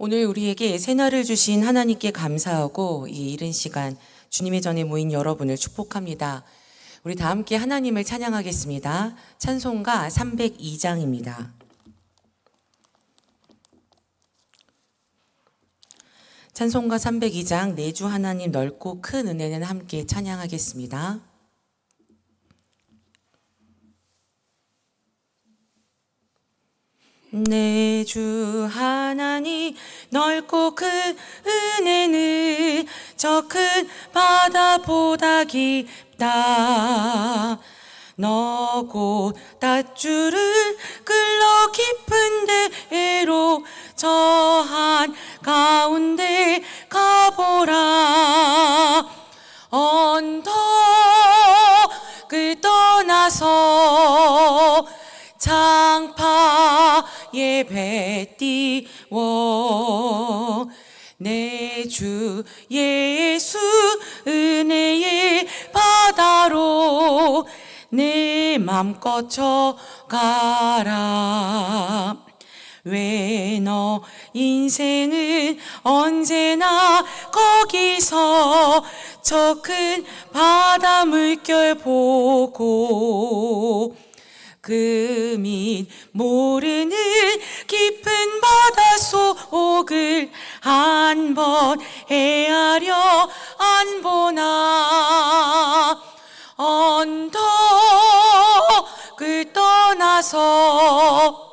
오늘 우리에게 새날을 주신 하나님께 감사하고 이 이른 시간 주님의 전에 모인 여러분을 축복합니다. 우리 다 함께 하나님을 찬양하겠습니다. 찬송가 302장입니다. 찬송가 302장 내주 하나님 넓고 큰 은혜는 함께 찬양하겠습니다. 내 주 하나님 넓고 큰 은혜는 저 큰 바다보다 깊다. 너고 닷줄을 끌러 깊은 데로 저 한가운데 가보라. 언덕을 떠나서 장파에 배 띄워 내 주 예수 은혜의 바다로 내 맘 꺼쳐가라. 왜 너 인생은 언제나 거기서 저 큰 바다 물결 보고 그 밑 모르는 깊은 바닷속을 한번 헤아려 안 보나. 언덕을 떠나서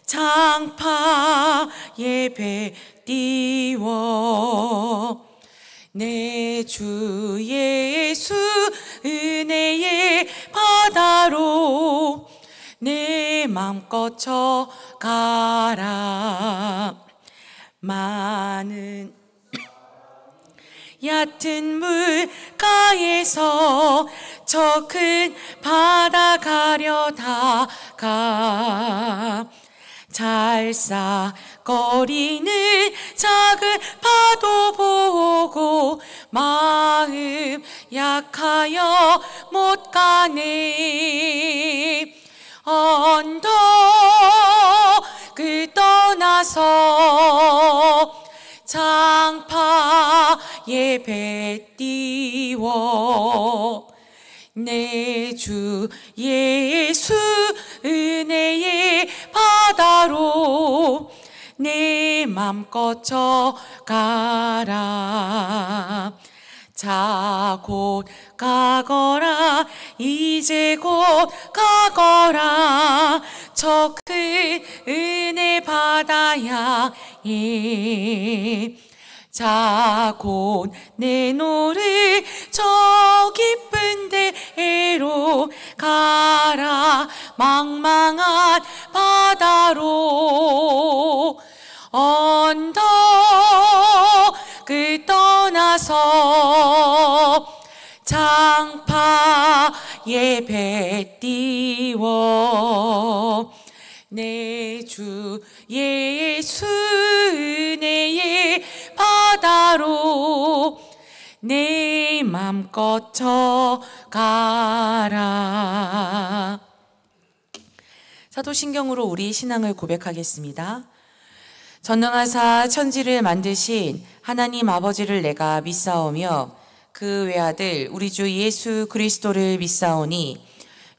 장파에 배 띄워 내 주 예수 은혜의 바다로 내 맘 꺼쳐 가라. 많은 얕은 물가에서 저 큰 바다 가려다가 잘싸거리는 작은 파도 보고 마음 약하여 못 가네. 언덕을 떠나서 장파에 배 띄워 내 주 예수 은혜의 바다로 내 맘 꺼쳐 가라. 자 곧 가거라. 이제 곧 가거라. 저 큰 은혜 바다야. 자 곧 내노를 저 깊은 데로 가라. 망망한 바다로 언덕을 떠나서 장파에 배 띄워 내 주 예수 은혜의 바다로 내 맘 꺼쳐 가라. 사도신경으로 우리 신앙을 고백하겠습니다. 전능하사 천지를 만드신 하나님 아버지를 내가 믿사오며 그 외아들 우리 주 예수 그리스도를 믿사오니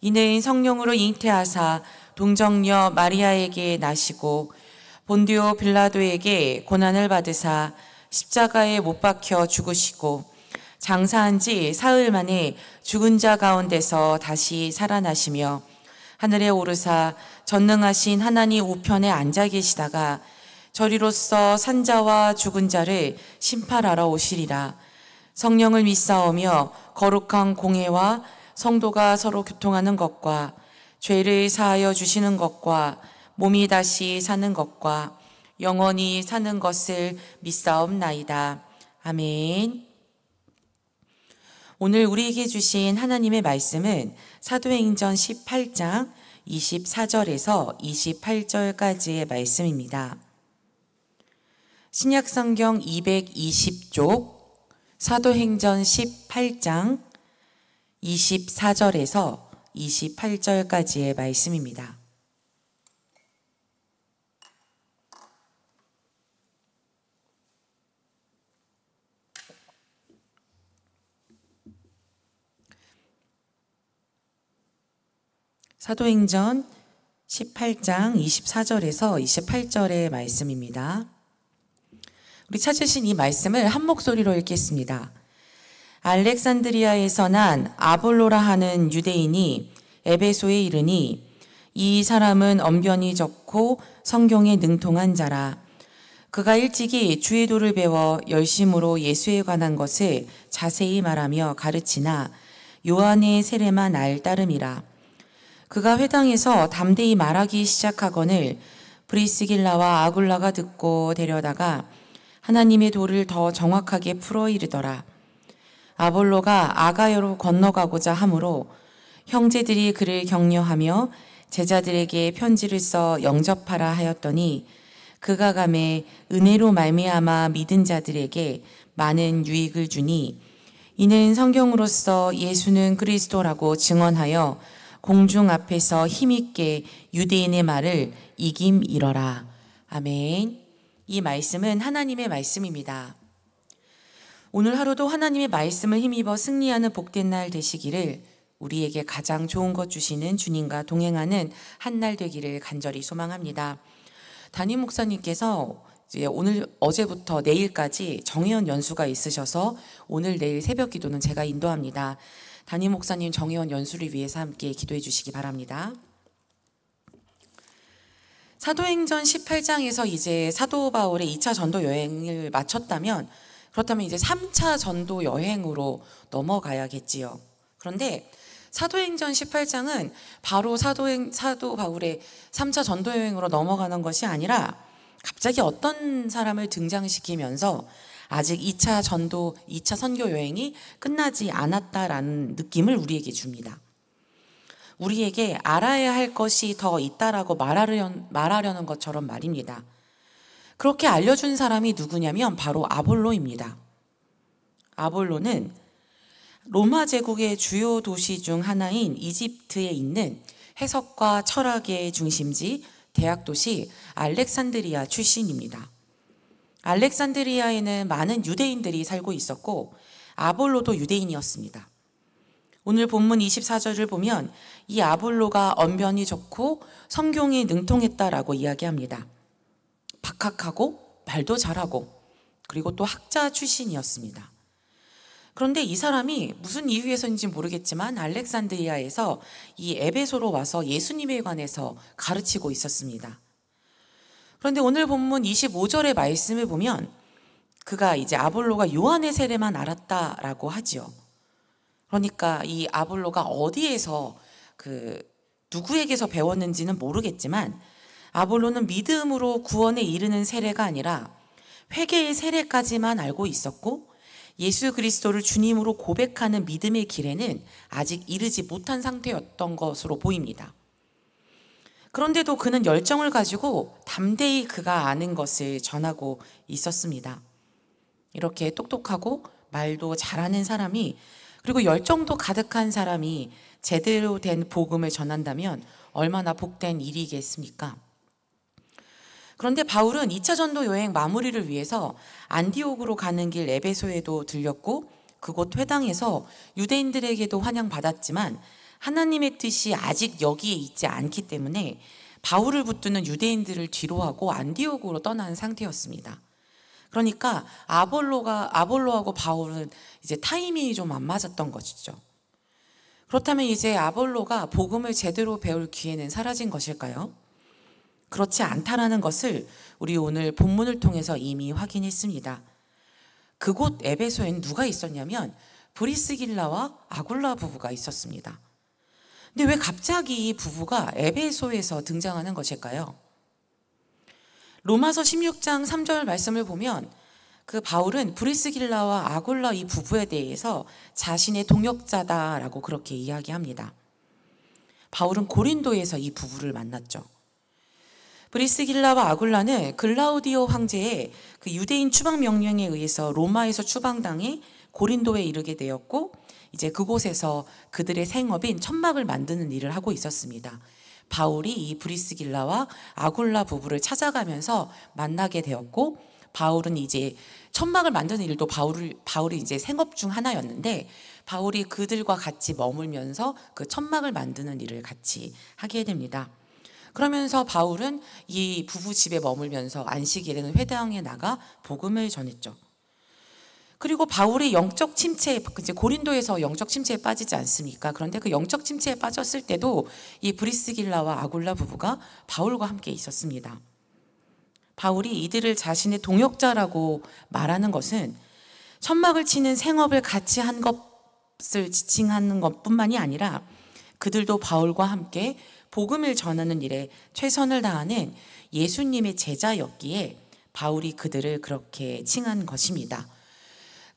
이는 성령으로 잉태하사 동정녀 마리아에게 나시고 본디오 빌라도에게 고난을 받으사 십자가에 못 박혀 죽으시고 장사한 지 사흘 만에 죽은 자 가운데서 다시 살아나시며 하늘에 오르사 전능하신 하나님 우편에 앉아 계시다가 저리로서 산자와 죽은 자를 심판하러 오시리라. 성령을 믿사오며 거룩한 공회와 성도가 서로 교통하는 것과 죄를 사하여 주시는 것과 몸이 다시 사는 것과 영원히 사는 것을 믿사옵나이다. 아멘. 오늘 우리에게 주신 하나님의 말씀은 사도행전 18장 24절에서 28절까지의 말씀입니다. 신약성경 220쪽 사도행전 18장 24절에서 28절까지의 말씀입니다. 사도행전 18장 24절에서 28절의 말씀입니다. 우리 찾으신 이 말씀을 한 목소리로 읽겠습니다. 알렉산드리아에서 난 아볼로라 하는 유대인이 에베소에 이르니 이 사람은 언변이 좋고 성경에 능통한 자라. 그가 일찍이 주의 도를 배워 열심으로 예수에 관한 것을 자세히 말하며 가르치나 요한의 세례만 알 따름이라. 그가 회당에서 담대히 말하기 시작하거늘 브리스길라와 아굴라가 듣고 데려다가 하나님의 도를 더 정확하게 풀어 이르더라. 아볼로가 아가야로 건너가고자 하므로 형제들이 그를 격려하며 제자들에게 편지를 써 영접하라 하였더니 그가 가매 은혜로 말미암아 믿은 자들에게 많은 유익을 주니 이는 성경으로서 예수는 그리스도라고 증언하여 공중 앞에서 힘있게 유대인의 말을 이김이러라. 아멘. 이 말씀은 하나님의 말씀입니다. 오늘 하루도 하나님의 말씀을 힘입어 승리하는 복된 날 되시기를, 우리에게 가장 좋은 것 주시는 주님과 동행하는 한 날 되기를 간절히 소망합니다. 담임 목사님께서 이제 어제부터 내일까지 정회원 연수가 있으셔서 오늘 내일 새벽 기도는 제가 인도합니다. 담임 목사님 정회원 연수를 위해서 함께 기도해 주시기 바랍니다. 사도행전 18장에서 이제 사도 바울의 2차 전도 여행을 마쳤다면, 그렇다면 이제 3차 전도 여행으로 넘어가야겠지요. 그런데 사도행전 18장은 바로 사도 바울의 3차 전도 여행으로 넘어가는 것이 아니라 갑자기 어떤 사람을 등장시키면서 아직 2차 선교 여행이 끝나지 않았다라는 느낌을 우리에게 줍니다. 우리에게 알아야 할 것이 더 있다라고 말하려는 것처럼 말입니다. 그렇게 알려준 사람이 누구냐면 바로 아볼로입니다. 아볼로는 로마 제국의 주요 도시 중 하나인 이집트에 있는 해석과 철학의 중심지 대학 도시 알렉산드리아 출신입니다. 알렉산드리아에는 많은 유대인들이 살고 있었고 아볼로도 유대인이었습니다. 오늘 본문 24절을 보면 이 아볼로가 언변이 좋고 성경에 능통했다라고 이야기합니다. 박학하고 말도 잘하고 그리고 또 학자 출신이었습니다. 그런데 이 사람이 무슨 이유에서인지 모르겠지만 알렉산드리아에서 이 에베소로 와서 예수님에 관해서 가르치고 있었습니다. 그런데 오늘 본문 25절의 말씀을 보면 그가 이제 아볼로가 요한의 세례만 알았다라고 하지요. 그러니까 이 아볼로가 어디에서 누구에게서 배웠는지는 모르겠지만 아볼로는 믿음으로 구원에 이르는 세례가 아니라 회개의 세례까지만 알고 있었고 예수 그리스도를 주님으로 고백하는 믿음의 길에는 아직 이르지 못한 상태였던 것으로 보입니다. 그런데도 그는 열정을 가지고 담대히 그가 아는 것을 전하고 있었습니다. 이렇게 똑똑하고 말도 잘하는 사람이, 그리고 열정도 가득한 사람이 제대로 된 복음을 전한다면 얼마나 복된 일이겠습니까? 그런데 바울은 2차 전도 여행 마무리를 위해서 안디옥으로 가는 길 에베소에도 들렸고 그곳 회당에서 유대인들에게도 환영받았지만 하나님의 뜻이 아직 여기에 있지 않기 때문에 바울을 붙드는 유대인들을 뒤로하고 안디옥으로 떠난 상태였습니다. 그러니까 아볼로하고 바울은 이제 타이밍이 좀 안 맞았던 것이죠. 그렇다면 이제 아볼로가 복음을 제대로 배울 기회는 사라진 것일까요? 그렇지 않다라는 것을 우리 오늘 본문을 통해서 이미 확인했습니다. 그곳 에베소에는 누가 있었냐면 브리스길라와 아굴라 부부가 있었습니다. 근데 왜 갑자기 이 부부가 에베소에서 등장하는 것일까요? 로마서 16장 3절 말씀을 보면 그 바울은 브리스길라와 아굴라 이 부부에 대해서 자신의 동역자다라고 그렇게 이야기합니다. 바울은 고린도에서 이 부부를 만났죠. 브리스길라와 아굴라는 글라우디오 황제의 그 유대인 추방 명령에 의해서 로마에서 추방당해 고린도에 이르게 되었고 이제 그곳에서 그들의 생업인 천막을 만드는 일을 하고 있었습니다. 바울이 이 브리스길라와 아굴라 부부를 찾아가면서 만나게 되었고 바울은 이제 천막을 만드는 일도 바울이 이제 생업 중 하나였는데, 바울이 그들과 같이 머물면서 그 천막을 만드는 일을 같이 하게 됩니다. 그러면서 바울은 이 부부 집에 머물면서 안식일에는 회당에 나가 복음을 전했죠. 그리고 바울이 영적 침체에, 이제 고린도에서 영적 침체에 빠지지 않습니까? 그런데 그 영적 침체에 빠졌을 때도 이 브리스길라와 아굴라 부부가 바울과 함께 있었습니다. 바울이 이들을 자신의 동역자라고 말하는 것은 천막을 치는 생업을 같이 한 것을 지칭하는 것뿐만이 아니라 그들도 바울과 함께 복음을 전하는 일에 최선을 다하는 예수님의 제자였기에 바울이 그들을 그렇게 칭한 것입니다.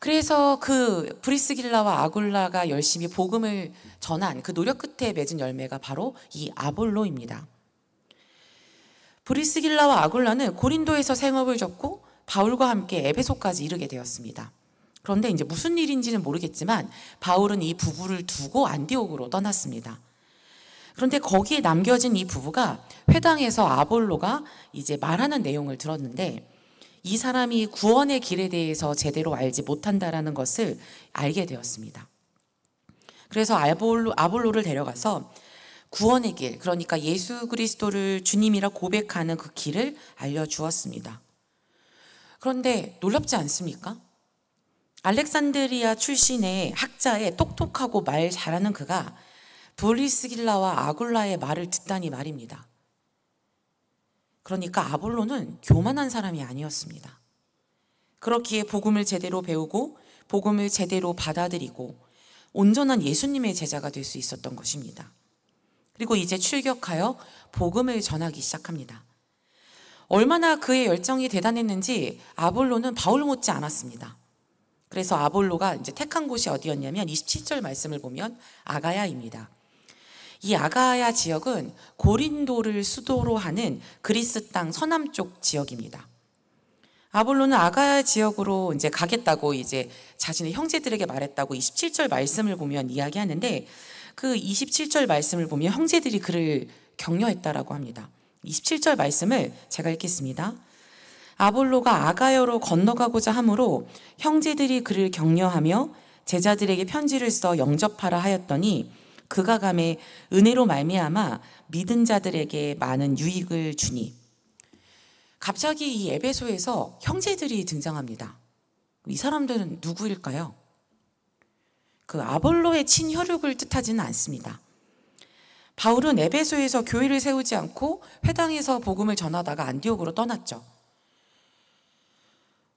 그래서 그 브리스길라와 아굴라가 열심히 복음을 전한 그 노력 끝에 맺은 열매가 바로 이 아볼로입니다. 브리스길라와 아굴라는 고린도에서 생업을 접고 바울과 함께 에베소까지 이르게 되었습니다. 그런데 이제 무슨 일인지는 모르겠지만 바울은 이 부부를 두고 안디옥으로 떠났습니다. 그런데 거기에 남겨진 이 부부가 회당에서 아볼로가 이제 말하는 내용을 들었는데, 이 사람이 구원의 길에 대해서 제대로 알지 못한다라는 것을 알게 되었습니다. 그래서 아볼로를 데려가서 구원의 길, 그러니까 예수 그리스도를 주님이라 고백하는 그 길을 알려주었습니다. 그런데 놀랍지 않습니까? 알렉산드리아 출신의 학자의 똑똑하고 말 잘하는 그가 브리스길라와 아굴라의 말을 듣다니 말입니다. 그러니까 아볼로는 교만한 사람이 아니었습니다. 그렇기에 복음을 제대로 배우고 복음을 제대로 받아들이고 온전한 예수님의 제자가 될 수 있었던 것입니다. 그리고 이제 출격하여 복음을 전하기 시작합니다. 얼마나 그의 열정이 대단했는지 아볼로는 바울 못지 않았습니다. 그래서 아볼로가 이제 택한 곳이 어디였냐면 27절 말씀을 보면 아가야입니다. 이 아가야 지역은 고린도를 수도로 하는 그리스 땅 서남쪽 지역입니다. 아볼로는 아가야 지역으로 이제 가겠다고 이제 자신의 형제들에게 말했다고 27절 말씀을 보면 이야기하는데, 그 27절 말씀을 보면 형제들이 그를 격려했다라고 합니다. 27절 말씀을 제가 읽겠습니다. 아볼로가 아가야로 건너가고자 하므로 형제들이 그를 격려하며 제자들에게 편지를 써 영접하라 하였더니 그가 감에 은혜로 말미암아 믿은 자들에게 많은 유익을 주니. 갑자기 이 에베소에서 형제들이 등장합니다. 이 사람들은 누구일까요? 그 아볼로의 친혈육을 뜻하지는 않습니다. 바울은 에베소에서 교회를 세우지 않고 회당에서 복음을 전하다가 안디옥으로 떠났죠.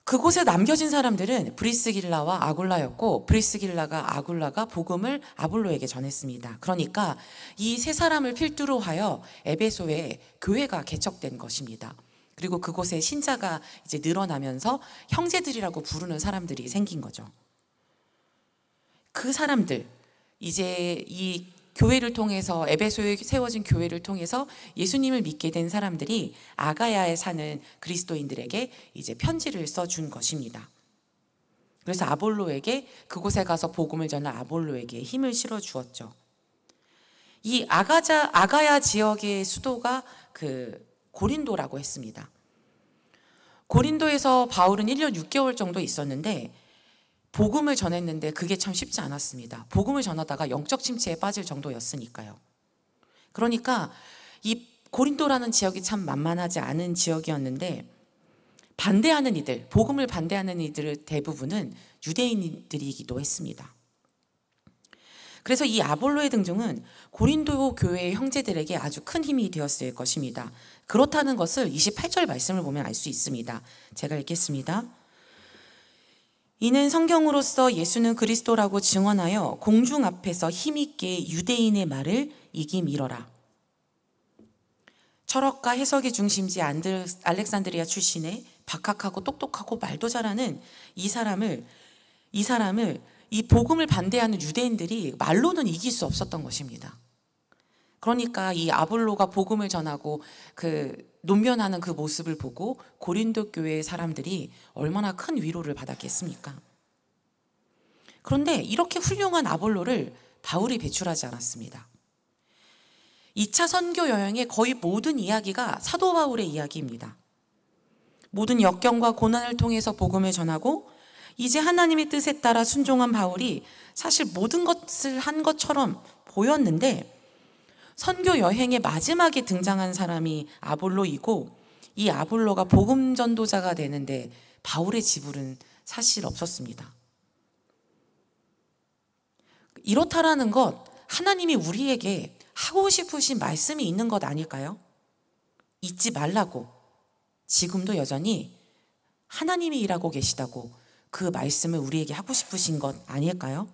그곳에 남겨진 사람들은 브리스길라와 아굴라였고, 브리스길라가 아굴라가 복음을 아볼로에게 전했습니다. 그러니까 이 세 사람을 필두로 하여 에베소에 교회가 개척된 것입니다. 그리고 그곳에 신자가 이제 늘어나면서 형제들이라고 부르는 사람들이 생긴 거죠. 그 사람들, 이제 이 교회를 통해서, 에베소에 세워진 교회를 통해서 예수님을 믿게 된 사람들이 아가야에 사는 그리스도인들에게 이제 편지를 써준 것입니다. 그래서 아볼로에게, 그곳에 가서 복음을 전할 아볼로에게 힘을 실어 주었죠. 이 아가야 지역의 수도가 그 고린도라고 했습니다. 고린도에서 바울은 1년 6개월 정도 있었는데 복음을 전했는데 그게 참 쉽지 않았습니다. 복음을 전하다가 영적 침체에 빠질 정도였으니까요. 그러니까 이 고린도라는 지역이 참 만만하지 않은 지역이었는데, 반대하는 이들, 복음을 반대하는 이들의 대부분은 유대인들이기도 했습니다. 그래서 이 아볼로의 등장은 고린도 교회의 형제들에게 아주 큰 힘이 되었을 것입니다. 그렇다는 것을 28절 말씀을 보면 알 수 있습니다. 제가 읽겠습니다. 이는 성경으로서 예수는 그리스도라고 증언하여 공중 앞에서 힘있게 유대인의 말을 이기밀어라. 철학과 해석의 중심지 알렉산드리아 출신의 박학하고 똑똑하고 말도 잘하는 이 사람을 이 복음을 반대하는 유대인들이 말로는 이길 수 없었던 것입니다. 그러니까 이 아볼로가 복음을 전하고 그 논변하는 그 모습을 보고 고린도 교회의 사람들이 얼마나 큰 위로를 받았겠습니까? 그런데 이렇게 훌륭한 아볼로를 바울이 배출하지 않았습니다. 2차 선교 여행의 거의 모든 이야기가 사도 바울의 이야기입니다. 모든 역경과 고난을 통해서 복음을 전하고 이제 하나님의 뜻에 따라 순종한 바울이 사실 모든 것을 한 것처럼 보였는데 선교 여행의 마지막에 등장한 사람이 아볼로이고 이 아볼로가 복음 전도자가 되는데 바울의 지불은 사실 없었습니다. 이렇다라는 것, 하나님이 우리에게 하고 싶으신 말씀이 있는 것 아닐까요? 잊지 말라고. 지금도 여전히 하나님이 일하고 계시다고 그 말씀을 우리에게 하고 싶으신 것 아닐까요?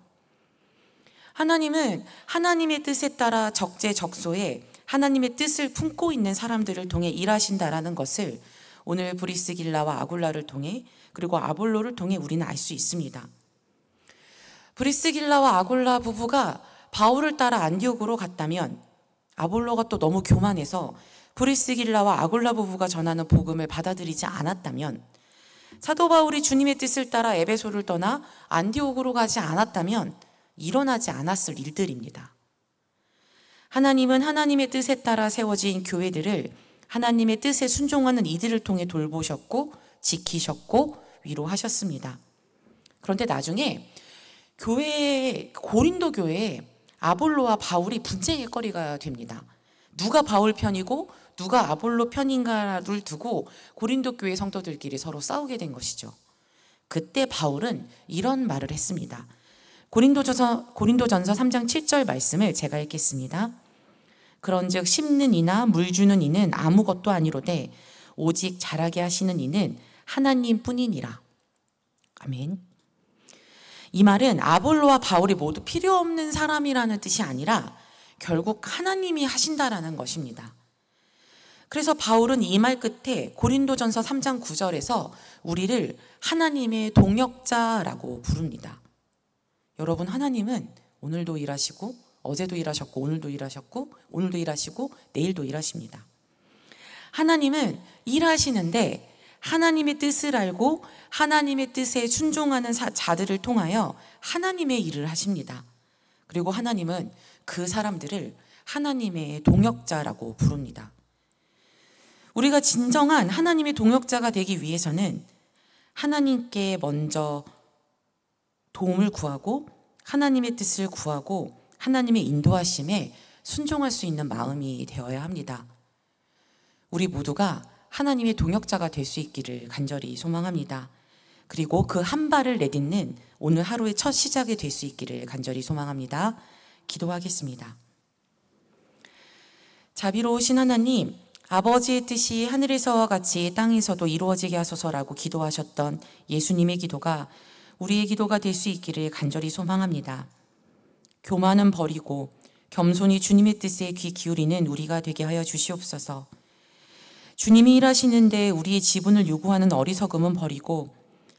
하나님은 하나님의 뜻에 따라 적재적소에 하나님의 뜻을 품고 있는 사람들을 통해 일하신다라는 것을 오늘 브리스길라와 아굴라를 통해 그리고 아볼로를 통해 우리는 알 수 있습니다. 브리스길라와 아굴라 부부가 바울을 따라 안디옥으로 갔다면 아볼로가 또 너무 교만해서 브리스길라와 아굴라 부부가 전하는 복음을 받아들이지 않았다면 사도 바울이 주님의 뜻을 따라 에베소를 떠나 안디옥으로 가지 않았다면 일어나지 않았을 일들입니다. 하나님은 하나님의 뜻에 따라 세워진 교회들을 하나님의 뜻에 순종하는 이들을 통해 돌보셨고 지키셨고 위로하셨습니다. 그런데 나중에 고린도 교회에 아볼로와 바울이 분쟁의 거리가 됩니다. 누가 바울 편이고 누가 아볼로 편인가를 두고 고린도 교회 성도들끼리 서로 싸우게 된 것이죠. 그때 바울은 이런 말을 했습니다. 고린도전서 3장 7절 말씀을 제가 읽겠습니다. 그런즉 심는 이나 물 주는 이는 아무것도 아니로되 오직 자라게 하시는 이는 하나님뿐이니라. 아멘. 이 말은 아볼로와 바울이 모두 필요 없는 사람이라는 뜻이 아니라 결국 하나님이 하신다라는 것입니다. 그래서 바울은 이 말 끝에 고린도전서 3장 9절에서 우리를 하나님의 동역자라고 부릅니다. 여러분, 하나님은 오늘도 일하시고 어제도 일하셨고 오늘도 일하셨고 오늘도 일하시고 내일도 일하십니다. 하나님은 일하시는데 하나님의 뜻을 알고 하나님의 뜻에 순종하는 자들을 통하여 하나님의 일을 하십니다. 그리고 하나님은 그 사람들을 하나님의 동역자라고 부릅니다. 우리가 진정한 하나님의 동역자가 되기 위해서는 하나님께 먼저 도움을 구하고 하나님의 뜻을 구하고 하나님의 인도하심에 순종할 수 있는 마음이 되어야 합니다. 우리 모두가 하나님의 동역자가 될 수 있기를 간절히 소망합니다. 그리고 그 한 발을 내딛는 오늘 하루의 첫 시작이 될 수 있기를 간절히 소망합니다. 기도하겠습니다. 자비로우신 하나님, 아버지의 뜻이 하늘에서와 같이 땅에서도 이루어지게 하소서라고 기도하셨던 예수님의 기도가 우리의 기도가 될 수 있기를 간절히 소망합니다. 교만은 버리고 겸손히 주님의 뜻에 귀 기울이는 우리가 되게 하여 주시옵소서. 주님이 일하시는데 우리의 지분을 요구하는 어리석음은 버리고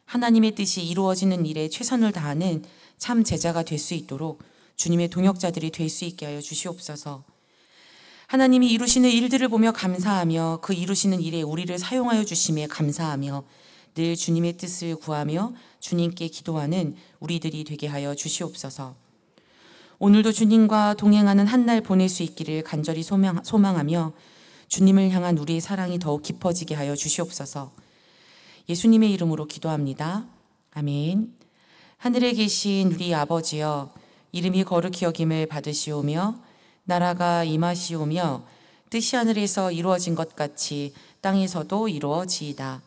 하나님의 뜻이 이루어지는 일에 최선을 다하는 참 제자가 될 수 있도록 주님의 동역자들이 될 수 있게 하여 주시옵소서. 하나님이 이루시는 일들을 보며 감사하며 그 이루시는 일에 우리를 사용하여 주심에 감사하며 늘 주님의 뜻을 구하며 주님께 기도하는 우리들이 되게 하여 주시옵소서. 오늘도 주님과 동행하는 한 날 보낼 수 있기를 간절히 소망하며 주님을 향한 우리의 사랑이 더욱 깊어지게 하여 주시옵소서. 예수님의 이름으로 기도합니다. 아멘. 하늘에 계신 우리 아버지여, 이름이 거룩히 여김을 받으시오며 나라가 임하시오며 뜻이 하늘에서 이루어진 것 같이 땅에서도 이루어지이다.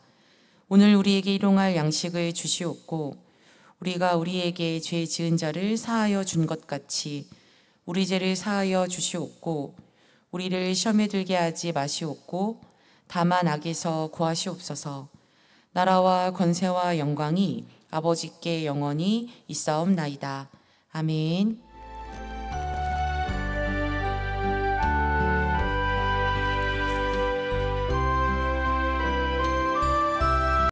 오늘 우리에게 일용할 양식을 주시옵고 우리가 우리에게 죄 지은 자를 사하여 준 것 같이 우리 죄를 사하여 주시옵고 우리를 시험에 들게 하지 마시옵고 다만 악에서 구하시옵소서. 나라와 권세와 영광이 아버지께 영원히 있사옵나이다. 아멘.